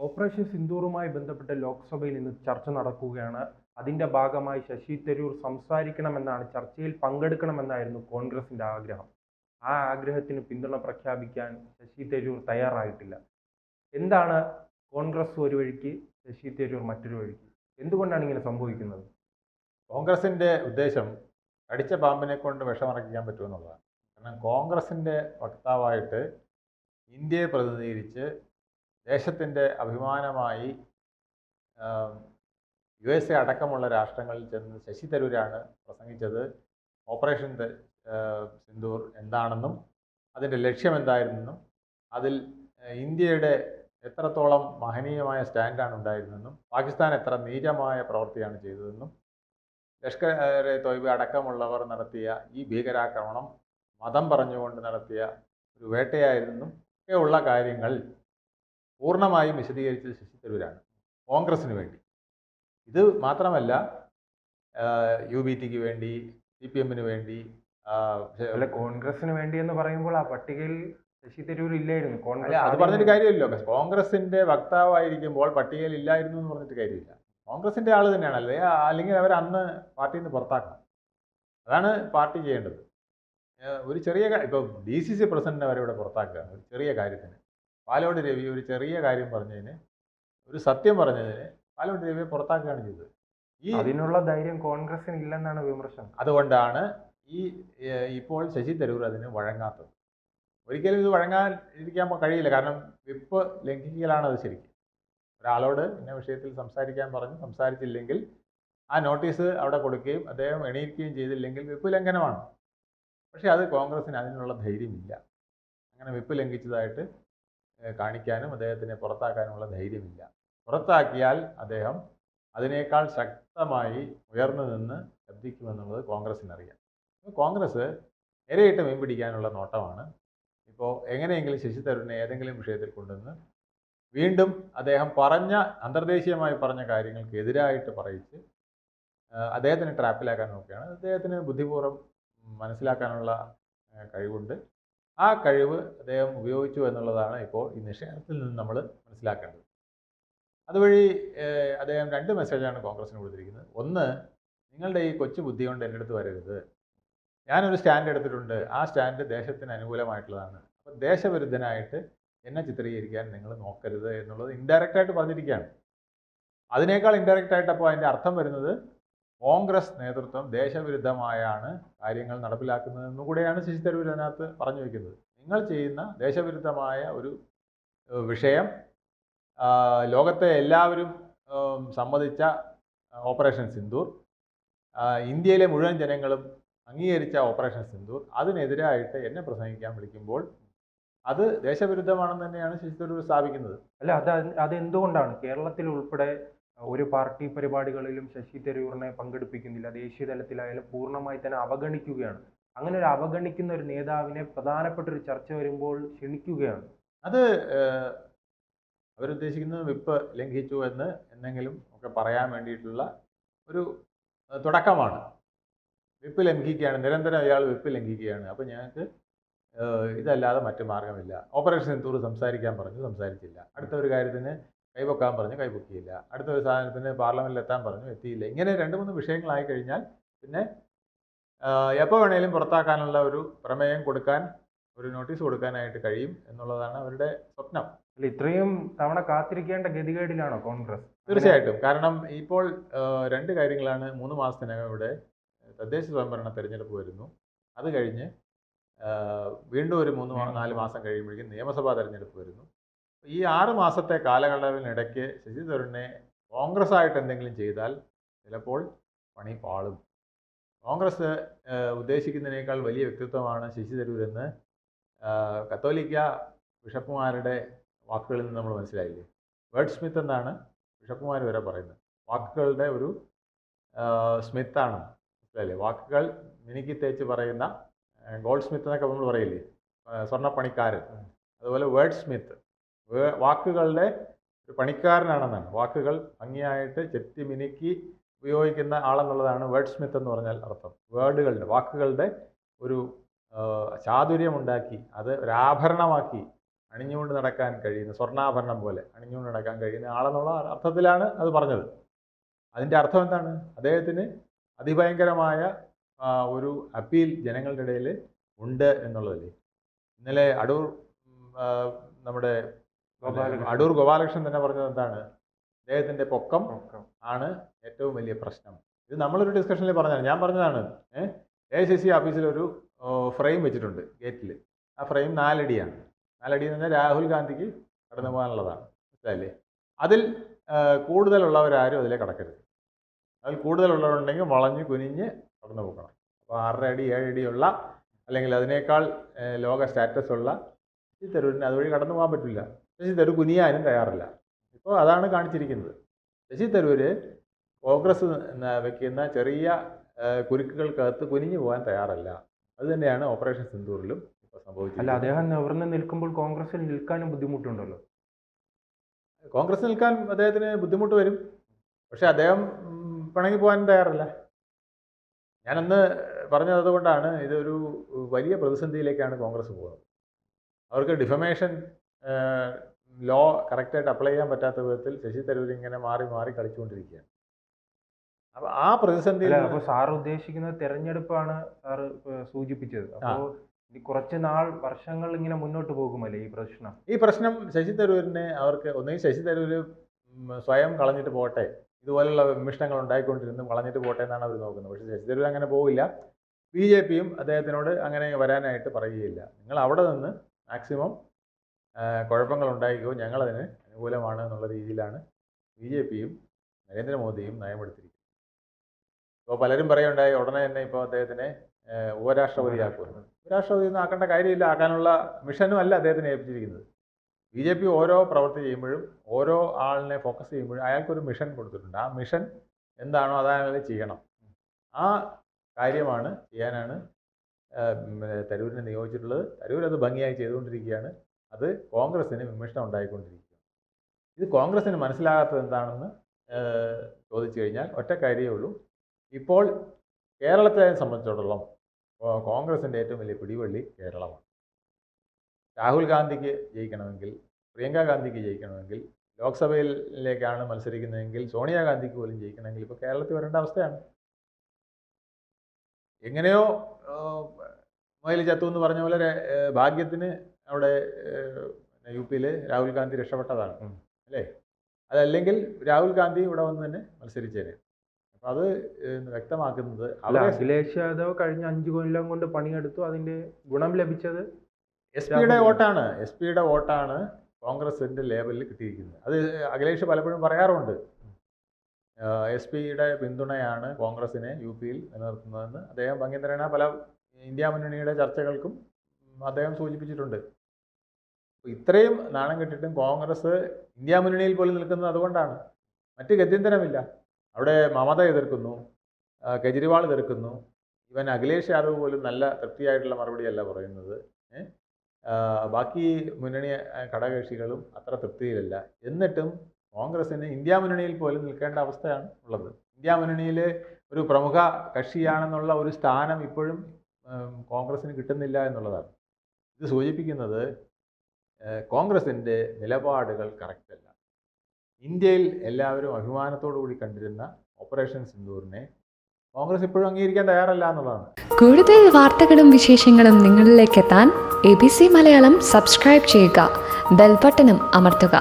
Operation സിന്ദൂറുമായി ബന്ധപ്പെട്ട് ലോക്സഭയിൽ ഇന്ന് ചർച്ച നടക്കുകയാണ്. അതിന്റെ ഭാഗമായി ശശി തരൂർ സംസാരിക്കണമെന്നാണ്, ചർച്ചയിൽ പങ്കെടുക്കണമെന്നായിരുന്നു കോൺഗ്രസിന്റെ ആഗ്രഹം. ആ ആഗ്രഹത്തിന് പിന്തുണ പ്രഖ്യാപിക്കാൻ ശശി തരൂർ തയ്യാറായിട്ടില്ല. എന്താണ് കോൺഗ്രസ് ഒരു വഴിക്ക്, ശശി തരൂർ മറ്റൊരു വഴിക്ക്? എന്തുകൊണ്ടാണ് ഇങ്ങനെ സംഭവിക്കുന്നത്? കോൺഗ്രസിന്റെ ഉദ്ദേശം കടിച്ച പാമ്പിനെ കൊണ്ട് വിഷമറയ്ക്കാൻ പറ്റുമെന്നുള്ളതാണ്. കാരണം കോൺഗ്രസിന്റെ വക്താവായിട്ട് ഇന്ത്യയെ പ്രതിനിധീകരിച്ച് ദേശത്തിൻ്റെ അഭിമാനമായി USA അടക്കമുള്ള രാഷ്ട്രങ്ങളിൽ ചെന്ന് ശശി തരൂരാണ് പ്രസംഗിച്ചത്. ഓപ്പറേഷൻ സിന്ദൂർ എന്താണെന്നും അതിൻ്റെ ലക്ഷ്യം എന്തായിരുന്നെന്നും അതിൽ ഇന്ത്യയുടെ എത്രത്തോളം മഹനീയമായ സ്റ്റാൻഡാണ് ഉണ്ടായിരുന്നെന്നും പാകിസ്ഥാൻ എത്ര നീചമായ പ്രവൃത്തിയാണ് ചെയ്തതെന്നും ലഷ്കർ എ തോയ്ബ അടക്കമുള്ളവർ നടത്തിയ ഈ ഭീകരാക്രമണം മതം പറഞ്ഞുകൊണ്ട് നടത്തിയ ഒരു വേട്ടയായിരുന്നെന്നും ഒക്കെയുള്ള കാര്യങ്ങൾ പൂർണ്ണമായും വിശദീകരിച്ചത് ശശി തരൂരാണ് കോൺഗ്രസിന് വേണ്ടി. ഇത് മാത്രമല്ല, UBTക്ക് വേണ്ടി, CPMന് വേണ്ടി. അല്ല, കോൺഗ്രസിന് വേണ്ടി എന്ന് പറയുമ്പോൾ ആ പട്ടികയിൽ ശശി തരൂർ ഇല്ലായിരുന്നു. അല്ല, അത് പറഞ്ഞിട്ട് കാര്യമില്ലല്ലോ. കോൺഗ്രസിന്റെ വക്താവായിരിക്കുമ്പോൾ പട്ടികയിൽ ഇല്ലായിരുന്നു എന്ന് പറഞ്ഞിട്ട് കാര്യമില്ല. കോൺഗ്രസിന്റെ ആള് തന്നെയാണ്, അല്ലെങ്കിൽ അവർ അന്ന് പാർട്ടിയിൽ നിന്ന് പുറത്താക്കണം. അതാണ് പാർട്ടി ചെയ്യേണ്ടത്. ഒരു ചെറിയ ഇപ്പോൾ DCC പ്രസിഡന്റിനെ വരെ ഇവിടെ പുറത്താക്കുകയാണ് ഒരു ചെറിയ കാര്യത്തിന്. പാലോട് രവി ഒരു ചെറിയ കാര്യം പറഞ്ഞതിന്, ഒരു സത്യം പറഞ്ഞതിന് പാലോട് രവിയെ പുറത്താക്കുകയാണ് ചെയ്തത്. അതിനുള്ള ധൈര്യം കോൺഗ്രസിന് ഇല്ലെന്നാണ് വിമർശനം. അതുകൊണ്ടാണ് ഇപ്പോൾ ശശി തരൂർ അതിന് വഴങ്ങാത്തത്. ഒരിക്കലും ഇത് വഴങ്ങാൻ ഇരിക്കാൻ കഴിയില്ല. കാരണം വിപ്പ് ലംഘിക്കലാണ് അത്. ശരിക്കും ഒരാളോട് ഇന്ന വിഷയത്തിൽ സംസാരിക്കാൻ പറഞ്ഞ് സംസാരിച്ചില്ലെങ്കിൽ ആ നോട്ടീസ് അവിടെ കൊടുക്കുകയും അദ്ദേഹം എണീക്കുകയും ചെയ്തില്ലെങ്കിൽ വിപ്പ് ലംഘനമാണ്. പക്ഷേ അത് കോൺഗ്രസിന് അതിനുള്ള ധൈര്യമില്ല. അങ്ങനെ വിപ്പ് ലംഘിച്ചതായിട്ട് കാണിക്കാനും അദ്ദേഹത്തിനെ പുറത്താക്കാനുമുള്ള ധൈര്യമില്ല. പുറത്താക്കിയാൽ അദ്ദേഹം അതിനേക്കാൾ ശക്തമായി ഉയർന്നു നിന്ന് ശബ്ദിക്കുമെന്നുള്ളത് കോൺഗ്രസിനറിയാം. കോൺഗ്രസ് ഇരയിട്ട് മീൻ പിടിക്കാനുള്ള നോട്ടമാണ്. ഇപ്പോൾ എങ്ങനെയെങ്കിലും ശശി തരൂരിനെ ഏതെങ്കിലും വിഷയത്തിൽ കൊണ്ടുവന്ന് വീണ്ടും അദ്ദേഹം അന്തർദേശീയമായി പറഞ്ഞ കാര്യങ്ങൾക്ക് എതിരായിട്ട് പറയിച്ച് അദ്ദേഹത്തിനെ ട്രാപ്പിലാക്കാൻ നോക്കുകയാണ്. അദ്ദേഹത്തിന് ബുദ്ധിപൂർവ്വം മനസ്സിലാക്കാനുള്ള കഴിവുണ്ട്. ആ കഴിവ് അദ്ദേഹം ഉപയോഗിച്ചു എന്നുള്ളതാണ് ഇപ്പോൾ ഈ നിഷേധത്തിൽ നിന്ന് നമ്മൾ മനസ്സിലാക്കേണ്ടത്. അതുവഴി അദ്ദേഹം 2 മെസ്സേജാണ് കോൺഗ്രസിന് കൊടുത്തിരിക്കുന്നത്. ഒന്ന്, നിങ്ങളുടെ ഈ കൊച്ചു ബുദ്ധി കൊണ്ട് എൻ്റെ അടുത്ത് വരരുത്. ഞാനൊരു സ്റ്റാൻഡ് എടുത്തിട്ടുണ്ട്. ആ സ്റ്റാൻഡ് ദേശത്തിന് അനുകൂലമായിട്ടുള്ളതാണ്. അപ്പോൾ ദേശവിരുദ്ധനായിട്ട് എന്നെ ചിത്രീകരിക്കാൻ നിങ്ങൾ നോക്കരുത് എന്നുള്ളത് ഇൻഡയറക്റ്റായിട്ട് പറഞ്ഞിരിക്കുകയാണ്. അതിനേക്കാൾ ഇൻഡയറക്റ്റായിട്ട് അപ്പോൾ അതിൻ്റെ അർത്ഥം വരുന്നത് കോൺഗ്രസ് നേതൃത്വം ദേശവിരുദ്ധമായാണ് കാര്യങ്ങൾ നടപ്പിലാക്കുന്നതെന്നും കൂടെയാണ് ശശി തരൂർ അതിനകത്ത് പറഞ്ഞു വയ്ക്കുന്നത്. നിങ്ങൾ ചെയ്യുന്ന ദേശവിരുദ്ധമായ ഒരു വിഷയം ലോകത്തെ എല്ലാവരും സമ്മതിച്ച ഓപ്പറേഷൻ സിന്ദൂർ, ഇന്ത്യയിലെ മുഴുവൻ ജനങ്ങളും അംഗീകരിച്ച ഓപ്പറേഷൻ സിന്ദൂർ, അതിനെതിരായിട്ട് എന്നെ പ്രസംഗിക്കാൻ വിളിക്കുമ്പോൾ അത് ദേശവിരുദ്ധമാണെന്ന് തന്നെയാണ് ശശി തരൂർ സ്ഥാപിക്കുന്നത്. അല്ല, അതെന്തുകൊണ്ടാണ് കേരളത്തിൽ ഉൾപ്പെടെ ഒരു പാർട്ടി പരിപാടികളിലും ശശി തരൂരിനെ പങ്കെടുപ്പിക്കുന്നില്ല? ദേശീയ തലത്തിലായാലും പൂർണ്ണമായി തന്നെ അവഗണിക്കുകയാണ്. അങ്ങനെ ഒരു അവഗണിക്കുന്ന ഒരു നേതാവിനെ പ്രധാനപ്പെട്ട ഒരു ചർച്ച വരുമ്പോൾ ക്ഷണിക്കുകയാണ്. അത് അവരുദ്ദേശിക്കുന്നത് വിപ്പ് ലംഘിച്ചു എന്നെങ്കിലും ഒക്കെ പറയാൻ വേണ്ടിയിട്ടുള്ള ഒരു തുടക്കമാണ്. വിപ്പ് ലംഘിക്കുകയാണ്, നിരന്തരം അയാൾ വിപ്പ് ലംഘിക്കുകയാണ്. അപ്പോൾ ഞങ്ങൾക്ക് ഇതല്ലാതെ മറ്റു മാർഗമില്ല. ഓപ്പറേഷൻ സിന്ദൂർ സംസാരിക്കാൻ പറഞ്ഞു, സംസാരിച്ചില്ല. അടുത്ത ഒരു കാര്യത്തിന് കൈപൊക്കാൻ പറഞ്ഞു, കൈപൊക്കിയില്ല. അടുത്ത ഒരു സാധനത്തിന് പാർലമെന്റിൽ എത്താൻ പറഞ്ഞു, എത്തിയില്ല. ഇങ്ങനെ 2-3 വിഷയങ്ങളായി കഴിഞ്ഞാൽ പിന്നെ എപ്പോൾ വേണേലും പുറത്താക്കാനുള്ള ഒരു പ്രമേയം കൊടുക്കാൻ, ഒരു നോട്ടീസ് കൊടുക്കാനായിട്ട് കഴിയും എന്നുള്ളതാണ് അവരുടെ സ്വപ്നം. അല്ല, ഇത്രയും തവണ കാത്തിരിക്കേണ്ട ഗതികേടിലാണോ കോൺഗ്രസ്? തീർച്ചയായിട്ടും. കാരണം ഇപ്പോൾ 2 കാര്യങ്ങളാണ്. 3 മാസത്തിനകം ഇവിടെ തദ്ദേശ സ്വയംഭരണ തെരഞ്ഞെടുപ്പ് വരുന്നു. അത് കഴിഞ്ഞ് വീണ്ടും ഒരു 3-4 മാസം കഴിയുമ്പോഴേക്കും നിയമസഭാ തെരഞ്ഞെടുപ്പ് വരുന്നു. ഈ 6 മാസത്തെ കാലയളവിനിടയ്ക്ക് ശശി തരൂരിനെ കോൺഗ്രസ് ആയിട്ട് എന്തെങ്കിലും ചെയ്താൽ ചിലപ്പോൾ പണി പാളും. കോൺഗ്രസ് ഉദ്ദേശിക്കുന്നതിനേക്കാൾ വലിയ വ്യക്തിത്വമാണ് ശശി തരൂരെന്ന് കത്തോലിക്ക ബിഷപ്പുമാരുടെ വാക്കുകളിൽ നിന്ന് നമ്മൾ മനസ്സിലായില്ലേ? വേർഡ് സ്മിത്ത് എന്നാണ് ബിഷപ്പുമാർ വരെ പറയുന്നത്. വാക്കുകളുടെ ഒരു സ്മിത്താണ്, മനസ്സിലായില്ലേ? വാക്കുകൾ മിനുക്കി തേച്ച് പറയുന്ന ഗോൾഡ് സ്മിത്ത് എന്നൊക്കെ നമ്മൾ പറയില്ലേ, സ്വർണ്ണപ്പണിക്കാരൻ. അതുപോലെ വേർഡ് സ്മിത്ത്, വാക്കുകളുടെ ഒരു പണിക്കാരനാണെന്നാണ്. വാക്കുകൾ ഭംഗിയായിട്ട് ചെത്തി മിനുക്കി ഉപയോഗിക്കുന്ന ആളെന്നുള്ളതാണ് വേർഡ് സ്മിത്ത് എന്ന് പറഞ്ഞാൽ അർത്ഥം. വാക്കുകളുടെ ഒരു ചാതുര്യമുണ്ടാക്കി അത് ഒരു ആഭരണമാക്കി അണിഞ്ഞുകൊണ്ട് നടക്കാൻ കഴിയുന്ന, സ്വർണ്ണാഭരണം പോലെ അണിഞ്ഞുകൊണ്ട് നടക്കാൻ കഴിയുന്ന ആളെന്നുള്ള അർത്ഥത്തിലാണ് അത് പറഞ്ഞത്. അതിൻ്റെ അർത്ഥം എന്താണ്? അദ്ദേഹത്തിന് അതിഭയങ്കരമായ ഒരു അപ്പീൽ ജനങ്ങളുടെ ഇടയിൽ ഉണ്ട് എന്നുള്ളതല്ലേ. ഇന്നലെ നമ്മുടെ അടൂർ ഗോപാലകൃഷ്ണൻ തന്നെ പറഞ്ഞത് എന്താണ്? അദ്ദേഹത്തിൻ്റെ പൊക്കം ആണ് ഏറ്റവും വലിയ പ്രശ്നം. ഇത് നമ്മളൊരു ഡിസ്കഷനിൽ പറഞ്ഞതാണ്, ഞാൻ പറഞ്ഞതാണ്. AICC ഓഫീസിലൊരു ഫ്രെയിം വെച്ചിട്ടുണ്ട് ഗേറ്റിൽ. ആ ഫ്രെയിം 4 അടിയാണ്. 4 അടി എന്ന് പറഞ്ഞാൽ രാഹുൽ ഗാന്ധിക്ക് കടന്നു പോകാനുള്ളതാണ്, മനസ്സിലായില്ലേ? അതിൽ കൂടുതലുള്ളവരാരും അതിലെ കടക്കരുത്. അതിൽ കൂടുതലുള്ളവരുണ്ടെങ്കിൽ വളഞ്ഞ് കുനിഞ്ഞ് കടന്നു പോകണം. അപ്പോൾ 6 അടി 7 അടിയുള്ള അല്ലെങ്കിൽ അതിനേക്കാൾ ലോക സ്റ്റാറ്റസ് ഉള്ള ശശി തരൂരിന് അതുവഴി കടന്നു പോകാൻ പറ്റില്ല. ശശി തരൂർ കുനിയാനും തയ്യാറില്ല. ഇപ്പോൾ അതാണ് കാണിച്ചിരിക്കുന്നത്. ശശി തരൂർ കോൺഗ്രസ് വയ്ക്കുന്ന ചെറിയ കുരുക്കുകൾക്കകത്ത് കുനിഞ്ഞു പോകാൻ തയ്യാറല്ല. അത് തന്നെയാണ് ഓപ്പറേഷൻ സിന്ദൂറിലും ഇപ്പോൾ സംഭവിച്ചത്. അല്ല, അദ്ദേഹം നിവർന്ന് നിൽക്കുമ്പോൾ കോൺഗ്രസിൽ നിൽക്കാനും ബുദ്ധിമുട്ടുണ്ടല്ലോ. കോൺഗ്രസ് നിൽക്കാൻ അദ്ദേഹത്തിന് ബുദ്ധിമുട്ട് വരും. പക്ഷെ അദ്ദേഹം പിണങ്ങി പോകാനും തയ്യാറല്ല. ഞാനന്ന് പറഞ്ഞത് അതുകൊണ്ടാണ്. ഇതൊരു വലിയ പ്രതിസന്ധിയിലേക്കാണ് കോൺഗ്രസ് പോകുന്നത്. അവർക്ക് ഡിഫമേഷൻ ലോ കറക്റ്റായിട്ട് അപ്ലൈ ചെയ്യാൻ പറ്റാത്ത വിധത്തിൽ ശശി തരൂർ ഇങ്ങനെ മാറി മാറി കളിച്ചുകൊണ്ടിരിക്കുകയാണ്. അപ്പോൾ ആ പ്രതിസന്ധിയിൽ അപ്പോൾ സാർ ഉദ്ദേശിക്കുന്നത് തെരഞ്ഞെടുപ്പാണ് സാർ സൂചിപ്പിച്ചത്. അപ്പോൾ കുറച്ച് വർഷങ്ങൾ ഇങ്ങനെ മുന്നോട്ട് പോകുമല്ലേ ഈ പ്രശ്നം? ശശി തരൂരിനെ അവർക്ക് ഒന്നുകിൽ ശശി തരൂർ സ്വയം കളഞ്ഞിട്ട് പോട്ടെ, ഇതുപോലുള്ള വിമിഷ്ടങ്ങൾ ഉണ്ടായിക്കൊണ്ടിരുന്നും കളഞ്ഞിട്ട് പോട്ടെ എന്നാണ് അവർ നോക്കുന്നത്. പക്ഷേ ശശി തരൂർ അങ്ങനെ പോവില്ല. BJPയും അദ്ദേഹത്തിനോട് അങ്ങനെ വരാനായിട്ട് പറയുകയില്ല. നിങ്ങൾ അവിടെ നിന്ന് മാക്സിമം കുഴപ്പങ്ങൾ ഉണ്ടായിക്കോ, ഞങ്ങളതിന് അനുകൂലമാണ് എന്നുള്ള രീതിയിലാണ് BJPയും നരേന്ദ്രമോദിയും നയമെടുത്തിരിക്കുന്നത്. ഇപ്പോൾ പലരും പറയുണ്ടായി ഉടനെ തന്നെ ഇപ്പോൾ അദ്ദേഹത്തിനെ ഉപരാഷ്ട്രപതിയാക്കുമെന്ന്. ഉപരാഷ്ട്രപതി ഒന്നും ആക്കേണ്ട കാര്യമില്ല. ആക്കാനുള്ള മിഷനും അല്ല അദ്ദേഹത്തിനെ ഏൽപ്പിച്ചിരിക്കുന്നത്. BJP ഓരോ പ്രവൃത്തി ചെയ്യുമ്പോഴും ഓരോ ആളിനെ ഫോക്കസ് ചെയ്യുമ്പോഴും അയാൾക്കൊരു മിഷൻ കൊടുത്തിട്ടുണ്ട്. ആ മിഷൻ എന്താണോ അതയാൾ ചെയ്യണം. ആ കാര്യമാണ് ചെയ്യാനാണ് തരൂരിനെ നിയോഗിച്ചിട്ടുള്ളത്. തരൂർ അത് ഭംഗിയായി ചെയ്തുകൊണ്ടിരിക്കുകയാണ്. അത് കോൺഗ്രസ്സിന് വിമർശനം ഉണ്ടായിക്കൊണ്ടിരിക്കുകയാണ്. ഇത് കോൺഗ്രസ്സിന് മനസ്സിലാകാത്തത് എന്താണെന്ന് ചോദിച്ചു കഴിഞ്ഞാൽ ഒറ്റ കാര്യമേ ഉള്ളൂ. ഇപ്പോൾ കേരളത്തെ സംബന്ധിച്ചിടത്തോളം കോൺഗ്രസിൻ്റെ ഏറ്റവും വലിയ പിടിവള്ളി കേരളമാണ്. രാഹുൽ ഗാന്ധിക്ക് ജയിക്കണമെങ്കിൽ, പ്രിയങ്ക ഗാന്ധിക്ക് ജയിക്കണമെങ്കിൽ, ലോക്സഭയിലേക്കാണ് മത്സരിക്കുന്നതെങ്കിൽ സോണിയാഗാന്ധിക്ക് പോലും ജയിക്കണമെങ്കിൽ ഇപ്പോൾ കേരളത്തിൽ വരേണ്ട അവസ്ഥയാണ്. എങ്ങനെയോ മൊയിൽ ചത്തു എന്ന് പറഞ്ഞ പോലെ ഭാഗ്യത്തിന് അവിടെ UP-യിൽ രാഹുൽ ഗാന്ധി രക്ഷപ്പെട്ടതാണ് അല്ലേ? അതല്ലെങ്കിൽ രാഹുൽ ഗാന്ധി ഇവിടെ വന്ന് തന്നെ മത്സരിച്ചേനെ. അപ്പം അത് വ്യക്തമാക്കുന്നത് അഖിലേഷ് യാദവ് കഴിഞ്ഞ 5 കൊല്ലം കൊണ്ട് പണിയെടുത്തു, അതിൻ്റെ ഗുണം ലഭിച്ചത് SP-യുടെ വോട്ടാണ് കോൺഗ്രസിൻ്റെ ലേബലിൽ കിട്ടിയിരിക്കുന്നത്. അത് അഖിലേഷ് പലപ്പോഴും പറയാറുണ്ട്. SP-യുടെ പിന്തുണയാണ് കോൺഗ്രസിനെ UP-യിൽ നിലനിർത്തുന്നതെന്ന് അദ്ദേഹം ഭംഗിതരേണ പല ഇന്ത്യ മുന്നണിയുടെ ചർച്ചകൾക്കും അദ്ദേഹം സൂചിപ്പിച്ചിട്ടുണ്ട്. ഇത്രയും നാണം കെട്ടിട്ടും കോൺഗ്രസ് ഇന്ത്യ മുന്നണിയിൽ പോലും നിൽക്കുന്നത് അതുകൊണ്ടാണ്. മറ്റ് ഗത്യന്തരമില്ല. അവിടെ മമത എതിർക്കുന്നു, കെജ്രിവാൾ എതിർക്കുന്നു. ഇവൻ അഖിലേഷ് യാദവ് പോലും നല്ല തൃപ്തിയായിട്ടുള്ള മറുപടിയല്ല പറയുന്നത്. ബാക്കി മുന്നണി ഘടകകക്ഷികളും അത്ര തൃപ്തിയിലല്ല. എന്നിട്ടും കോൺഗ്രസിന് ഇന്ത്യ മുന്നണിയിൽ പോലും നിൽക്കേണ്ട അവസ്ഥയാണ് ഉള്ളത്. ഇന്ത്യ മുന്നണിയിൽ ഒരു പ്രമുഖ കക്ഷിയാണെന്നുള്ള ഒരു സ്ഥാനം ഇപ്പോഴും കോൺഗ്രസിന് കിട്ടുന്നില്ല എന്നുള്ളതാണ്. ഇത് സൂചിപ്പിക്കുന്നത് കോൺഗ്രസിൻ്റെ നിലപാടുകൾ കറക്റ്റല്ല. ഇന്ത്യയിൽ എല്ലാവരും അഭിമാനത്തോടു കൂടി കണ്ടിരുന്ന ഓപ്പറേഷൻ സിന്ദൂറിനെ കോൺഗ്രസ് ഇപ്പോഴും അംഗീകരിക്കാൻ തയ്യാറല്ല എന്നുള്ളതാണ്. കൂടുതൽ വാർത്തകളും വിശേഷങ്ങളും നിങ്ങളിലേക്ക് എത്താൻ ABC മലയാളം സബ്സ്ക്രൈബ് ചെയ്യുക, ബെൽ ബട്ടണും അമർത്തുക.